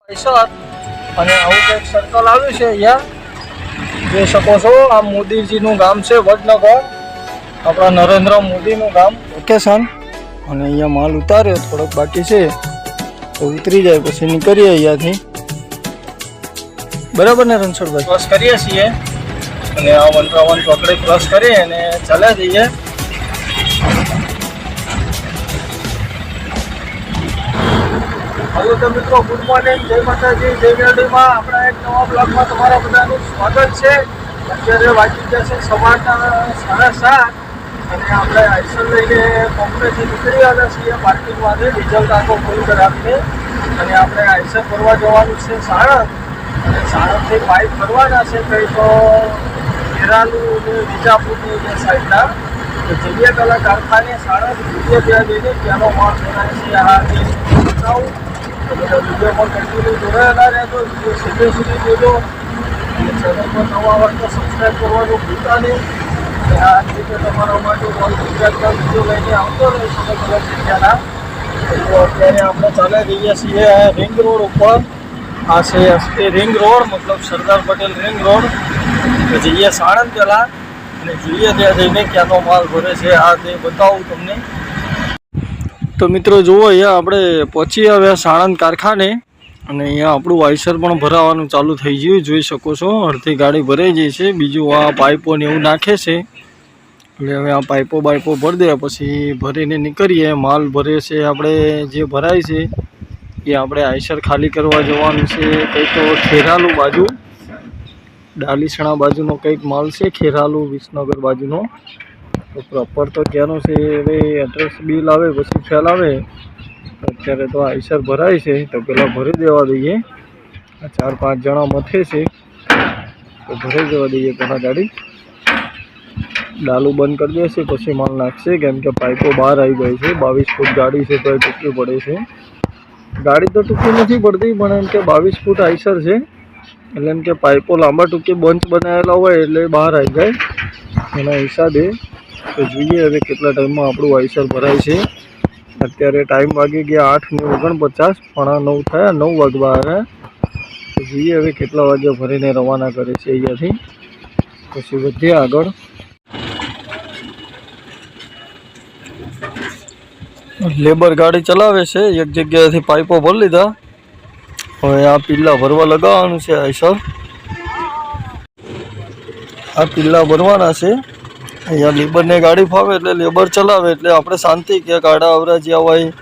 અને આવું કંઈક સર્કલ આવ્યું છે અહીંયા જોઈ શકો છો. આ મોદીજીનું ગામ છે વડનગર, આપણા નરેન્દ્ર મોદીનું ગામ લોકેશન. અને અહીંયા માલ ઉતાર્યો, થોડોક બાકી છે તો ઉતરી જાય પછી નીકળીએ અહીંયાથી. બરાબર ને રણછોડભાઈ? ક્રોસ કરીએ છીએ અને આ 151 ચોકડી ક્રોસ કરીએ અને ચાલ્યા જઈએ. હેલો તો મિત્રો, ગુડ મોર્નિંગ, જય માતાજી, જય મેરડીમાં. આપણા એક નવા બ્લોગમાં તમારા બધાનું સ્વાગત છે. અત્યારે વાગી જશે સવારના 7:30 અને આપણે આઈસર લઈને કોમ્પ્લેક્સથી નીકળી આવ્યા છીએ પાર્કિંગમાંથી ડીઝલ ટાંકો ફૂલ કરાવીને. અને આપણે આઈસર ફરવા જવાનું છે સાણંદ, અને સાણંદથી પાઇપ ફરવાના છે કંઈ તો ખેરાલુ અને વિજાપુરની જે સાઈડના. તો જઈએ પહેલાં કારખાને સાણંદ જઈએ, ત્યાં જઈને ત્યાંનો માલ ભરાય છે. આ જે બતાવું તો બધા વિડીયોમાં કન્ટિન્યુ જોડાયેલા રહેજો, વિડીયો સુધી જોજો. અને ચેનલ પર નવા હોય તો સબસ્ક્રાઈબ કરવાનું ભૂલતા નહીં. અને આ રીતે તમારા માટે ઓલ ગુજરાતના વિડીયો લઈને આવતો રહીશ અલગ અલગ જગ્યાના. તો અત્યારે આપણે ચાલી રહીએ છીએ રિંગ રોડ ઉપર. આ છે એસપી રિંગ રોડ, મતલબ સરદાર પટેલ રિંગ રોડ. તો જઈએ સાણંદ પહેલાં અને જોઈએ ત્યાં જઈને ક્યાંનો માલ ભરે છે આ તે બતાવું તમને. તો મિત્રો જુઓ, અહીંયા આપણે પહોંચી આવ્યા સાણંદ કારખાને અને અહીંયા આપણું આઈસર પણ ભરાવાનું ચાલુ થઈ ગયું, જોઈ શકો છો. અડધી ગાડી ભરાઈ જાય છે, બીજું આ પાઇપો ને એવું નાખે છે. એટલે હવે આ પાઇપો ભરી દે પછી ભરીને નીકળીએ. માલ ભરે છે આપણે, જે ભરાય છે એ આપણે આઈસર ખાલી કરવા જવાનું છે. કંઈક તો ખેરાલુ બાજુ, ડાલીસણા બાજુનો કંઈક માલ છે, ખેરાલુ વિસનગર બાજુનો. તો પ્રોપર તો ક્યાંનું છે હવે એડ્રેસ બિલ આવે પછી ખ્યાલ આવે. અત્યારે તો આઈસર ભરાય છે તો પહેલાં ભરી દેવા દઈએ. 4-5 જણા મથે છે તો ભરાઈ જવા દઈએ પહેલાં. ગાડી ડાલું બંધ કરી દેશે પછી માલ નાખશે, કેમ કે પાઇપો બહાર આવી ગઈ છે. 22 ફૂટ ગાડી છે તો એ ટૂંકી પડે છે. ગાડી તો ટૂંકી નથી પડતી, પણ એમ કે 22 ફૂટ આઈસર છે એટલે એમ કે પાઇપો લાંબા ટૂંકી બંચ બનાવેલા હોય એટલે બહાર આવી જાય એના હિસાબે. તો જોઈએ હવે કેટલા ટાઈમમાં આપણું આઈસર ભરાય છે. અત્યારે ટાઈમ વાગી ગયા 8:49, પણ 9 થયા, 9 વાગવા આવ્યા. તો જોઈએ હવે કેટલા વાગ્યા ભરીને રવાના કરે છે અહીંયાથી, પછી વધીએ આગળ. લેબર ગાડી ચલાવે છે, એક જગ્યાએથી પાઇપો ભરી લીધા. હવે આ પીલા ભરવા લગાવવાનું છે આઈસર. આ પીલા ભરવાના છે. અહીંયા લેબરને ગાડી ફાવે એટલે લેબર ચલાવે એટલે આપણે શાંતિ, કે ગાડા આવરા જ્યાં હોય,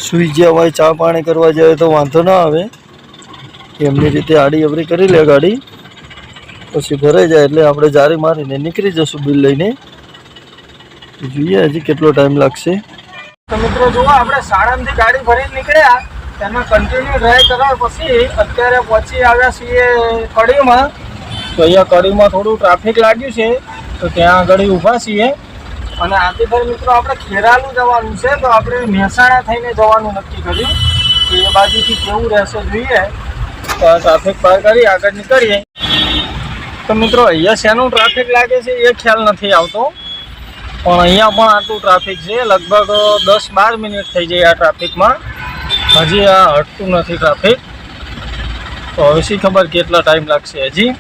સૂઈ જ્યાં હોય, ચા પાણી કરવા જાય તો વાંધો ના આવે. એમની રીતે આડી અવરી કરી લે ગાડી, પછી ભરાઈ જાય એટલે આપણે જારી મારીને નીકળી જશું બિલ લઈને. જોઈએ હજી કેટલો ટાઈમ લાગશે. તો મિત્રો જુઓ, આપણે સાણંદથી ગાડી ભરીને નીકળ્યા, તેમાં કન્ટિન્યુ ડ્રાઈવ કરવા પછી અત્યારે પહોંચી આવ્યા છીએ કડીમાં. તો અહીંયા કડીમાં થોડું ટ્રાફિક લાગ્યું છે તો ત્યાં આગળ ઊભા છીએ. અને આથી મિત્રો આપણે ખેરાલુ જવાનું છે, તો આપણે મહેસાણા થઈને જવાનું નક્કી કર્યું. તો એ બાજુથી કેવું રહેશે જોઈએ. તો આ ટ્રાફિક પાર કરી આગળ નીકળીએ. તો મિત્રો અહીંયા શેનું ટ્રાફિક લાગે છે એ ખ્યાલ નથી આવતો, પણ અહીંયા પણ આટલું ટ્રાફિક છે. લગભગ 10-12 મિનિટ થઈ જાય આ ટ્રાફિકમાં, હજી આ હટતું નથી ટ્રાફિક. તો હવે શી ખબર કેટલા ટાઈમ લાગશે હજી.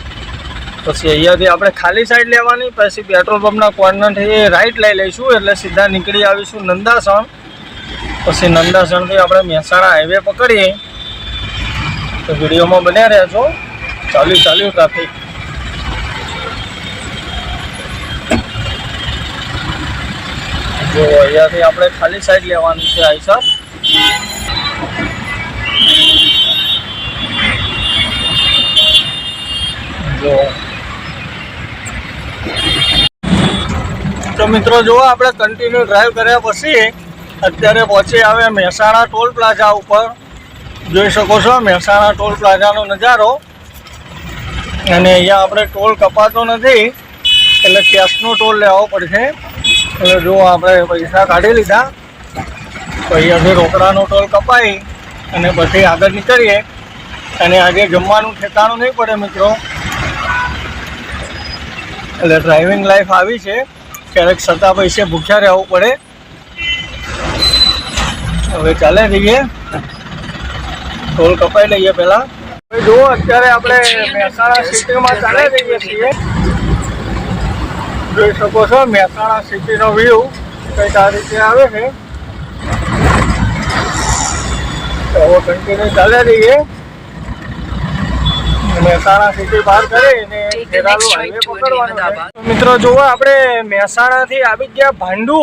પછી અહીંયાથી આપણે ખાલી સાઈડ લેવાની, પછી પેટ્રોલ પંપના કોર્નરથી રાઈટ લઈ લઈશું એટલે સીધા નીકળી આવીશું નંદાસણ. પછી નંદાસણથી આપણે મહેસાણા હાઈવે પકડીએ. તો વિડીયોમાં બન્યા રહેજો. ચાલ્યું ટ્રાફિક. જો અહીંયાથી આપણે ખાલી સાઈડ લેવાનું છે આઈસર. જો તો મિત્રો જુઓ, આપણે કન્ટિન્યુ ડ્રાઈવ કર્યા પછી અત્યારે પહોંચી આવ્યા મહેસાણા ટોલ પ્લાઝા ઉપર. જોઈ શકો છો મહેસાણા ટોલ પ્લાઝાનો નજારો. અને અહીંયા આપણે ટોલ કપાતો નથી એટલે કેશનો ટોલ લેવો પડશે. એટલે જો આપણે પૈસા કાઢી લીધા તો અહીંયાથી રોકડાનો ટોલ કપાઈ અને પછી આગળ નીકળીએ. અને આજે જમવાનું ઠેકાણું નહીં પડે મિત્રો, એટલે ડ્રાઇવિંગ લાઈફ આવી છે, ક્યારેક છતાં પૈસે ભૂખ્યા રહેવું પડે. હવે ચાલે જઈએ. ટોલ કપાઈ લઈએ પહેલા. જુઓ અત્યારે આપણે મહેસાણા સિટીમાં ચાલી જઈએ છીએ. જોઈ શકો છો મહેસાણા સિટીનો વ્યૂ કંઈક આ રીતે આવે છે. તો કન્ટિન્યુ ચાલી રહીએ. મહેસાણા સિટી પાર કરીને ખેરાલુ હાઈવે પકડવાનો છે. મિત્રો જુઓ આપણે મહેસાણાથી આવી ગયા ભાંડુ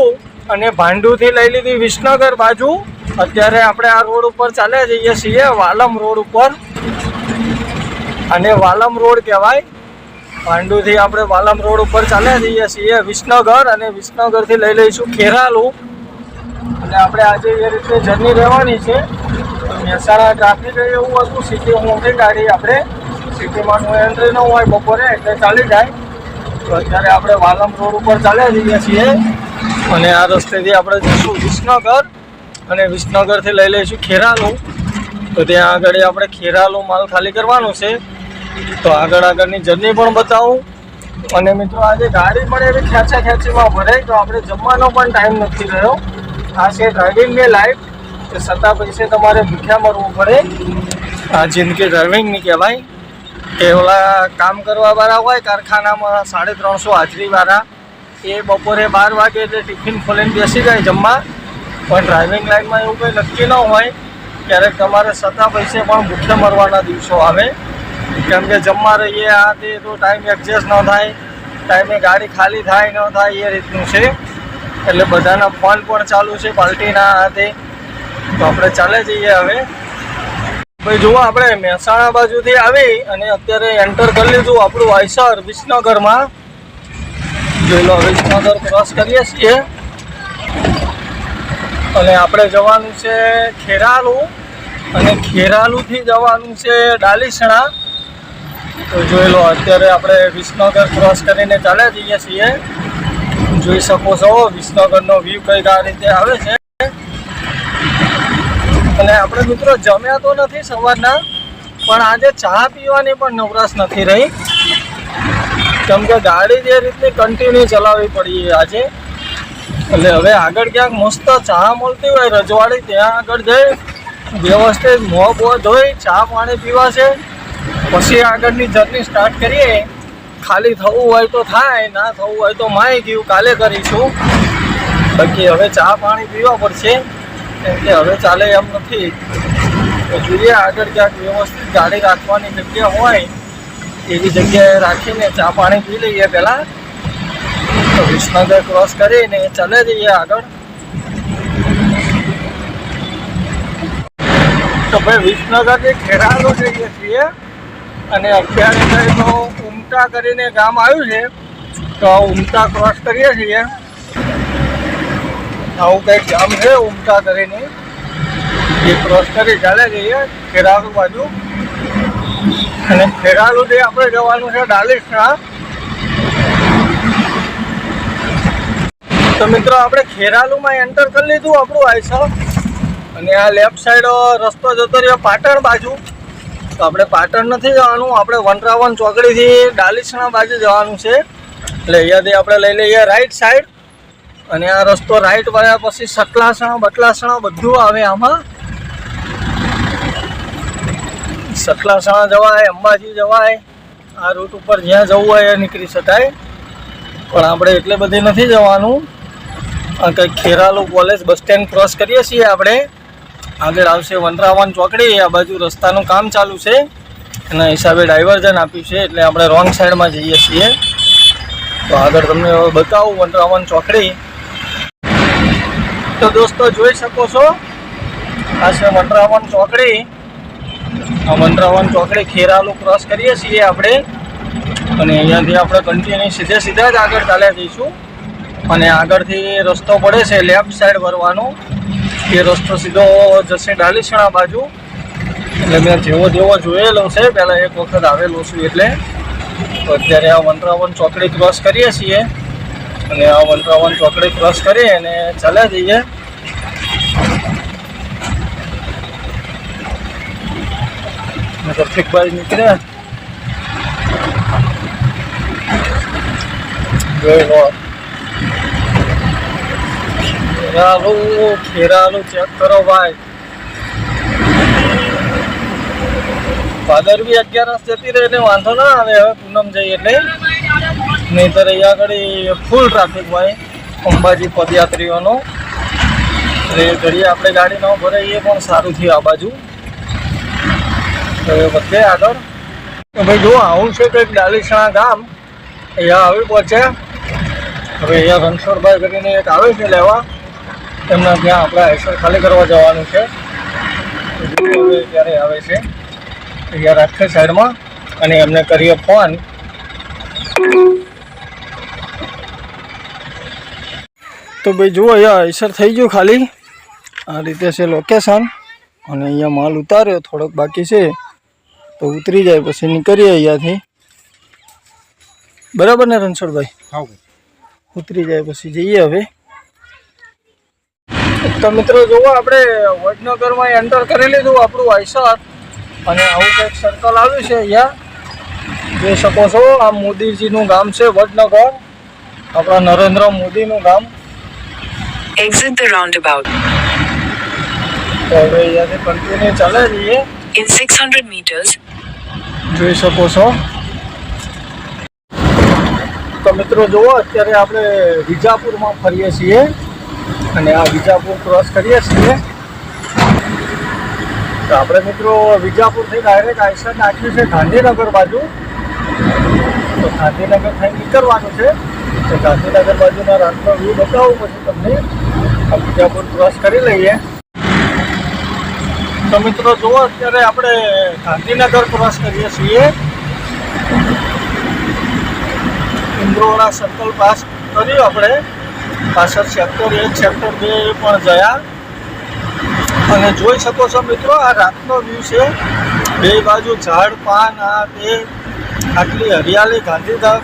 અને ભાંડુથી લઈ લીધી વિસનગર બાજુ. અત્યારે આપણે આ રોડ ઉપર ચાલ્યા જઈએ છીએ વાલમ રોડ ઉપર, અને વાલમ રોડ કહેવાય. ભાંડુથી આપણે વાલમ રોડ ઉપર ચાલ્યા જઈએ છીએ વિસનગર, અને વિસનગરથી લઈ લઈશું ખેરાલુ. અને આપણે આજે એ રીતે જર્ની રહેવાની છે. મહેસાણા ટ્રાફિક એવું હતું, સિટી મોટી ગાડી આપણે સિટીમાં એન્ટ્રી ન હોય બપોરે એટલે ચાલી જાય. તો અત્યારે આપણે વાલમ રોડ ઉપર ચાલ્યા જઈએ છીએ, અને આ રસ્તેથી આપણે જઈશું વિસનગર, અને વિસનગરથી લઈ લઈશું ખેરાલુ. તો ત્યાં આગળ આપણે ખેરાલુ માલ ખાલી કરવાનું છે. તો આગળની જર્ની પણ બતાવું. અને મિત્રો આજે ગાડી પણ એવી ખેંચીમાં ભરાય, તો આપણે જમવાનો પણ ટાઈમ નથી રહ્યો. આ છે ડ્રાઇવિંગની લાઈફ, કે સત્તા પૈસે તમારે ભૂખ્યા મરવું પડે. આ જિંદગી ડ્રાઇવિંગની કહેવાય. કે ઓલા કામ કરવાવાળા હોય કારખાનામાં 350 હાજરીવાળા, એ બપોરે 12 વાગે એટલે ટિફિન ખોલીને બેસી જાય જમવા. પણ ડ્રાઇવિંગ લાઈનમાં એવું કંઈ નક્કી ન હોય. ક્યારેક તમારે સત્તા પૈસે પણ ભૂખ્યા મરવાના દિવસો આવે. કેમ કે જમવા રહીએ આ તે તો ટાઈમ એડજસ્ટ ન થાય, ટાઈમે ગાડી ખાલી થાય ન થાય એ રીતનું છે. એટલે બધાના ફોન પણ ચાલુ છે પાર્ટીના આ તે. તો આપણે ચાલે જઈએ હવે. ભાઈ જુઓ આપણે મહેસાણા બાજુથી આવી અને અત્યારે એન્ટર કરી લીધું આપણું આઈસર વિસનગરમાં. જોઈ લો વિસનગર ક્રોસ કરીએ છીએ, અને આપણે જવાનું છે ખેરાલુ, અને ખેરાલુથી જવાનું છે ડાલીસણા. તો જોઈ લો અત્યારે આપણે વિસનગર ક્રોસ કરીને ચાલ્યા જઈએ છીએ. જોઈ શકો છો વિસનગરનો વ્યૂ કંઈક આ રીતે આવે છે. અને આપણે મિત્રો જમ્યા તો નથી સવારના, પણ આજે ચા પીવાની પણ નવરાશ નથી રહી. કેમ કે ગાડી જે રીતની કન્ટિન્યુ ચલાવવી પડી આજે. એટલે હવે આગળ ક્યાંક મસ્ત ચા મળતી હોય રજવાડી, ત્યાં આગળ જઈ વ્યવસ્થિત મોં બોં ધોઈ ચા પાણી પીવા છે. પછી આગળની જર્ની સ્ટાર્ટ કરીએ. ખાલી થવું હોય તો થાય, ના થવું હોય તો માય ગયું કાલે કરીશું. બાકી હવે ચા પાણી પીવા પડશે, કેમ કે હવે ચાલે એમ નથી. તો જોઈએ આગળ ક્યાંક વ્યવસ્થિત ગાડી રાખવાની જગ્યા હોય એવી જગ્યાએ રાખીને ચા પાણી પી લઈએ પહેલાં. તો વિસનગર ક્રોસ કરીને ચાલે જઈએ આગળ. તો ભાઈ વિસનગરથી ખેરાલુ જઈએ છીએ, અને અત્યારે તો ઉમટા કરીને ગામ આવ્યું છે. તો ઉમટા ક્રોસ કરીએ છીએ. આવું કંઈક ગામ છે ઉમટા કરીને, એ ક્રોસ કરી ચાલે જઈએ ખેરાલુ બાજુ. અને ખેરાલુથી આપણે જવાનું છે ડાલીસણા. તો મિત્રો આપણે ખેરાલુમાં એન્ટર કરી લીધું આપણું આઈસર, અને આ લેફ્ટ સાઈડ રસ્તો જતો રહ્યો પાટણ બાજુ. તો આપણે પાટણ નથી જવાનું, આપણે વનરાવન ચોકડીથી ડાલીસણા બાજુ જવાનું છે. એટલે અહીંયાથી આપણે લઈ લઈએ રાઈટ સાઈડ, અને આ રસ્તો રાઈટ વળ્યા પછી સતલાસણા બટલાસણા બધું આવે આમાં. સતલાસણા જવાય, અંબાજી જવાય, આ રૂટ ઉપર જ્યાં જવું હોય એ નીકળી શકાય. પણ આપણે એટલે બધી નથી જવાનું. કંઈક Kheralu college bus stand cross કરીએ છીએ આપણે. આગળ આવશે વનરાવન ચોકડી. આ બાજુ રસ્તાનું કામ ચાલુ છે, એના હિસાબે ડાયવર્ઝન આપ્યું છે, એટલે આપણે રોંગ સાઈડમાં જઈએ છીએ. તો આગળ તમને બતાવું વનરાવન ચોકડી. તો દોસ્તો જોઈ શકો છો આ છે વનરાવન ચોકડી. આ વનરાવન ચોકડી ખેરાલુ ક્રોસ કરીએ છીએ આપણે, અને અહીંયાથી આપણે કન્ટિન્યુ સીધા જ આગળ ચાલ્યા જઈશું. અને આગળથી રસ્તો પડે છે લેફ્ટ સાઈડ વળવાનો, એ રસ્તો સીધો જશે ડાલીસણા બાજુ. એટલે મેં જેવો જોયેલો છે, પહેલાં એક વખત આવેલો છું એટલે. તો અત્યારે આ વનરાવન ચોકડી ક્રોસ કરીએ છીએ, અને આ વનરાવન ચોકડી ક્રોસ કરી અને ચાલ્યા જઈએ. રફીકભાઈ નીકળ્યા, જોઈ લો ખેરાલુ ચેક કરો ભાઈ. ભાદરવી 11 જતી રહે એટલે વાંધો ના આવે હવે પૂનમ જઈએ એટલે, નહીંતર અહીંયા આગળ ફૂલ ટ્રાફિક હોય અંબાજી પદયાત્રીઓનો. એટલે ઘડીએ આપણે ગાડી ન ભરાઈએ પણ સારું થયું આ બાજુ. હવે વધે આગળ તો ભાઈ જો આવું છે કંઈક ડાલીસણા ગામ, અહીંયા આવી પહોંચ્યા. હવે અહીંયા રણછોડભાઈ કરીને એક આવે છે લેવા, એમના ત્યાં આપણે આઈસર ખાલી કરવા જવાનું છે. હવે ત્યારે આવે છે અહીંયા રાખે સાઈડમાં અને એમને કરીએ ફોન. તો ભાઈ જુઓ અહીંયા આઈસર થઈ ગયું ખાલી, આ રીતે છે લોકેશન. અને અહીંયા માલ ઉતાર્યો, થોડોક બાકી છે તો ઉતરી જાય પછી નીકળીએ અહીંયાથી. બરાબર ને રણછોડભાઈ? હા, ઉતરી જાય પછી જઈએ હવે. તો મિત્રો જુઓ આપણે વડનગરમાં એન્ટર કરી લીધું આપણું આઈસર, અને આવું કંઈક સર્કલ આવ્યું છે અહીંયા જોઈ શકો છો. આ મોદીજીનું ગામ છે વડનગર, આપણા નરેન્દ્ર મોદીનું ગામ. Exit the roundabout. તો હવે અહીંયાથી કન્ટિન્યુ ચાલે જઈએ. In 600 meters. જોઈ શકો છો. તો મિત્રો જુઓ અત્યારે આપણે વિજાપુરમાં ફરીએ છીએ અને આ વિજાપુર ક્રોસ કરીએ છીએ. તો આપણે મિત્રો વિજાપુરથી ડાયરેક્ટ આઈસર નાખ્યું છે ગાંધીનગર બાજુ. તો ગાંધીનગર થઈ નીકળવાનું છે. તો ગાંધીનગર બાજુના રાતનો વ્યૂ બતાવું પછી તમને. આ વિજાપુર ક્રોસ કરી લઈએ. તો મિત્રો જુઓ અત્યારે આપણે ગાંધીનગર ક્રોસ કરીએ છીએ. ઇન્દ્રોડા સર્કલ પાસ કર્યું આપણે, પાછળ સેક્ટર 1 સેક્ટર 2 પણ ગયા. અને જોઈ શકો છો મિત્રો આ રાતનો વ્યૂ છે. બે બાજુ ઝાડ પાન, આ તે આટલી હરિયાળી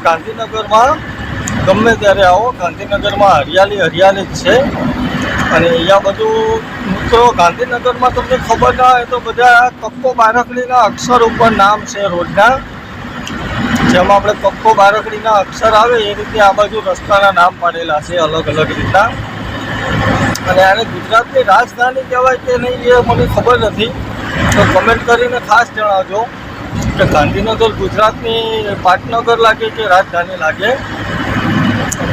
ગાંધીનગરમાં ગમે ત્યારે આવો, ગાંધીનગરમાં હરિયાળી જ છે. અને અહીંયા બધું મિત્રો ગાંધીનગરમાં તમને ખબર ના હોય તો બધા કક્કો બારકડીના અક્ષર ઉપર નામ છે રોડના. જેમાં આપણે કક્કો બારકડીના અક્ષર આવે એ રીતે આ બાજુ રસ્તાના નામ પાડેલા છે અલગ અલગ રીતના. અને આને ગુજરાતની રાજધાની કહેવાય કે નહીં એ મને ખબર નથી, તો કમેન્ટ કરીને ખાસ જણાવજો કે ગાંધીનગર ગુજરાતની પાટનગર લાગે કે રાજધાની લાગે.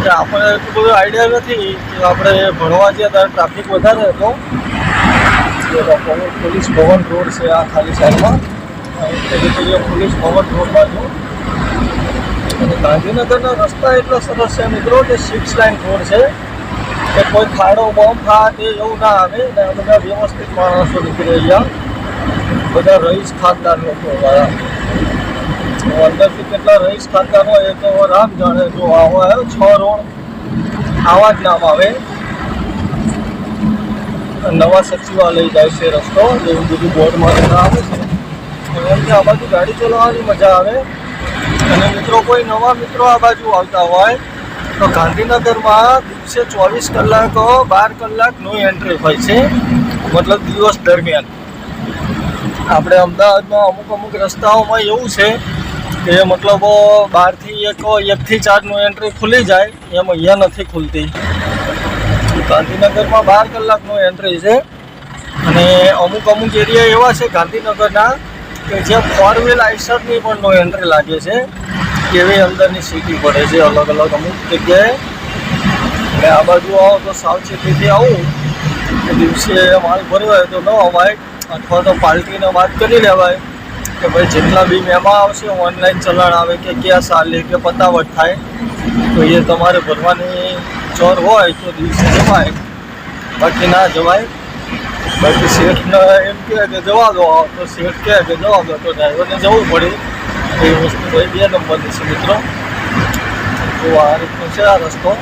કે આપણને એટલું બધું આઈડિયા નથી કે આપણે ભણવા ગયા ત્યારે ટ્રાફિક વધારે હતો. પોલીસ ભવન રોડ છે આ ખાલી સાઈડમાં, પોલીસ ભવન રોડ બાજુ. અને ગાંધીનગરના રસ્તા એટલા સરસ છે મિત્રો કે 6 લાઇન રોડ છે, કે કોઈ ખાડો બોમ્બ ખાત એવું ના આવે. ને બધા વ્યવસ્થિત માણસો નીકળે અહીંયા, બધા રહીશ ખાનદાન લોકો વાળા. અંદરથી કેટલા રહીશ ખાનદાન હોય એ તો રામ જાણે. જો આવો 6 રોડ આવા જ નામ આવે. નવા સચિવાલય જાય છે રસ્તો, એવું બધું બોર્ડમાં આવે છે. એમથી આ બાજુ ગાડી ચલાવવાની મજા આવે. અને મિત્રો કોઈ નવા મિત્રો આ બાજુ આવતા હોય તો ગાંધીનગરમાં દિવસે 24 કલાક 12 કલાક નો એન્ટ્રી હોય છે, મતલબ દિવસ દરમિયાન. આપણે અમદાવાદમાં અમુક રસ્તાઓમાં એવું છે કે મતલબ 12 થી 1 થી 4 નો એન્ટ્રી ખુલી જાય, એમ અહીંયા નથી ખુલતી. ગાંધીનગરમાં 12 કલાકનો એન્ટ્રી છે. અને અમુક એરિયા એવા છે ગાંધીનગરના કે જ્યાં 4 વ્હીલ આઈસરની પણ નો એન્ટ્રી લાગે છે, એવી અંદરની સિટી પડે છે અલગ અલગ અમુક જગ્યાએ. અને આ બાજુ આવો તો સાવચેતીથી આવું કે દિવસે માલ ભર્યો હોય તો ન અવાય, અથવા તો પાર્ટીને વાત કરી લેવાય કે ભાઈ જેટલા બી મહેમાન આવશે ઓનલાઈન ચલણ આવે કે ક્યાં સાલે કે પતાવટ થાય તો એ તમારે ભરવાની ચોર હોય તો દિવસે જવાય, બાકી ના જવાય. બાકી શેઠને એમ કહે કે જવા દો તો શેઠ કહે કે જવા દો તો ડ્રાઈવરને જવું પડે. એ વસ્તુ ભાઈ 2 નંબરની છે મિત્રો. તો આ રીતનો છે આ રસ્તો.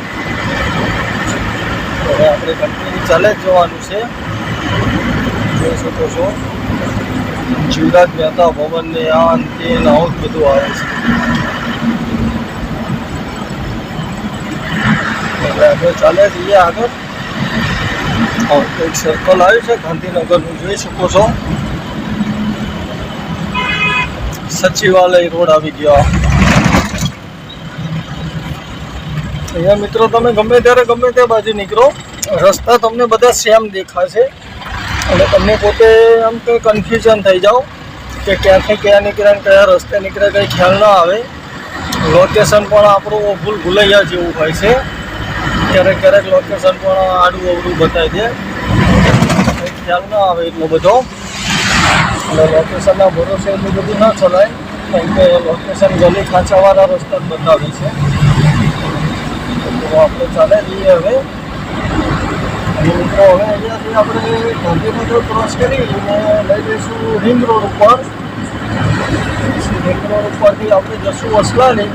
હવે આપણે કન્ટિન્યુ ચાલે જ જવાનું છે. જોઈ શકો છો જીવરાજ મહેતા ભવનને આ અંતે આવું જ બધું આવે છે. એટલે આપણે ચાલે જઈએ આગળ. એક સર્કલ આવ્યું છે ગાંધીનગરનું, જોઈ શકો છો. સચિવાલય રોડ આવી ગયો. અહીંયા મિત્રો તમે ગમે ત્યારે ગમે તે બાજુ નીકળો, રસ્તા તમને બધા સેમ દેખાશે. અને તમને પોતે આમ કંઈ કન્ફ્યુઝન થઈ જાઓ કે ક્યાંથી ક્યાં નીકળ્યા ને કયા રસ્તે નીકળે કંઈ ખ્યાલ ન આવે. લોકેશન પણ આપણું ભૂલૈયા જેવું હોય છે. ક્યારેક ક્યારેક લોકેશન પણ આડું અવડું બતાવી દે, કંઈ ખ્યાલ ન આવે એટલો બધો. અને લોકેશનના ભરોસે એટલું બધું ન ચલાય, કેમ કે લોકેશન ગલી ખાંચાવાળા રસ્તા જ બતાવે છે. તો આપણે ચાલે જઈએ હવે. અને મિત્રો હવે અહીંયાથી આપણે ગાંધીનગર ક્રોસ કરી અને લઈ જઈશું રિંગ રોડ ઉપર. રિંગ રોડ ઉપરથી આપણે જશું વસલાલી.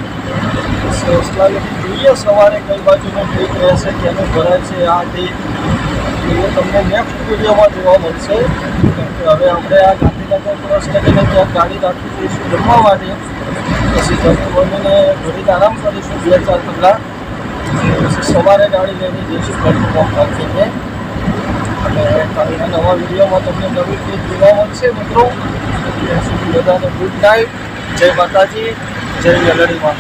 વસલાલીથી જોઈએ સવારે કઈ બાજુનું ટ્રીપ રહેશે, ક્યાંનું ભરાય છે આ તે એ તમને નેક્સ્ટ વિડીયોમાં જોવા મળશે. કેમ કે હવે આપણે આ ગાંધીનગર ક્રોસ કરીને ત્યાં ગાડી રાખી દઈશું જમવા માટે. પછી જમી બમીને ઘડીને આરામ કરીશું 2-4 કલાક. પછી સવારે ગાડી લઈને જઈશું ઘરનું કામ રાખીને. અને કાલના નવા વિડીયોમાં તમને નવી ક્લિપ જોવા મળશે મિત્રો. ત્યાં સુધી બધાને ગુડ નાઇટ. જય માતાજી, જય મેલડીમાં.